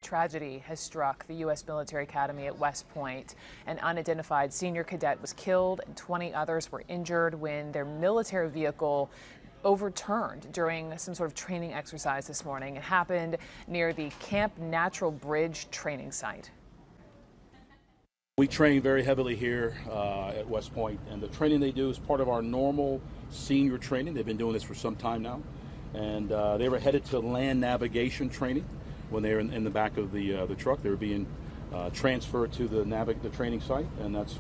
Tragedy has struck the U.S. Military Academy at West Point. An unidentified senior cadet was killed and 20 others were injured when their military vehicle overturned during some sort of training exercise this morning. It happened near the Camp Natural Bridge training site. We train very heavily here at West Point, and the training they do is part of our normal senior training. They've been doing this for some time now, and they were headed to land navigation training when they were in the back of the truck. They were being transferred to the training site, and that's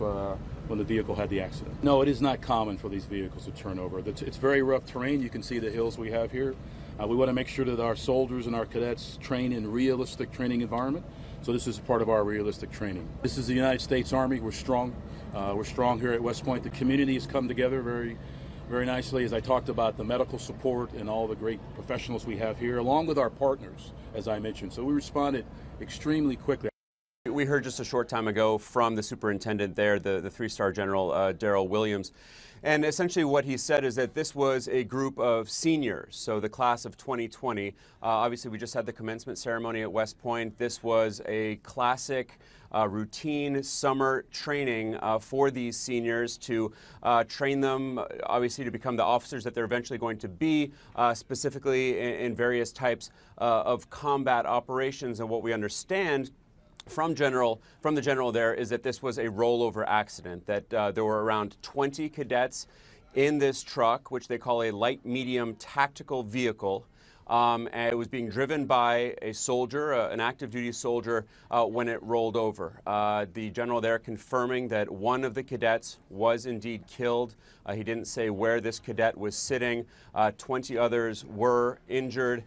when the vehicle had the accident. No, it is not common for these vehicles to turn over. It's very rough terrain. You can see the hills we have here. We want to make sure that our soldiers and our cadets train in realistic training environment. So this is part of our realistic training. This is the United States Army. We're strong. We're strong here at West Point. The community has come together very nicely, as I talked about the medical support and all the great professionals we have here, along with our partners, as I mentioned. So we responded extremely quickly. We heard just a short time ago from the superintendent there, the three-star General Daryl Williams. And essentially what he said is that this was a group of seniors, so the class of 2020. Obviously, we just had the commencement ceremony at West Point. This was a classic routine summer training for these seniors to train them, obviously, to become the officers that they're eventually going to be, specifically in various types of combat operations. And what we understand from the general there is that this was a rollover accident, that there were around 20 cadets in this truck, which they call a light medium tactical vehicle. And it was being driven by a soldier, an active duty soldier, when it rolled over. The general there confirming that one of the cadets was indeed killed. He didn't say where this cadet was sitting. 20 others were injured.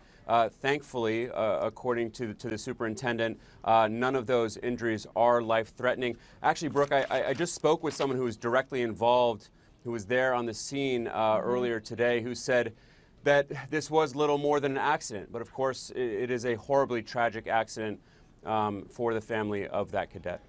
Thankfully, according to the superintendent, none of those injuries are life-threatening. Actually, Brooke, I just spoke with someone who was directly involved, who was there on the scene earlier today, who said that this was little more than an accident. But of course, it is a horribly tragic accident for the family of that cadet.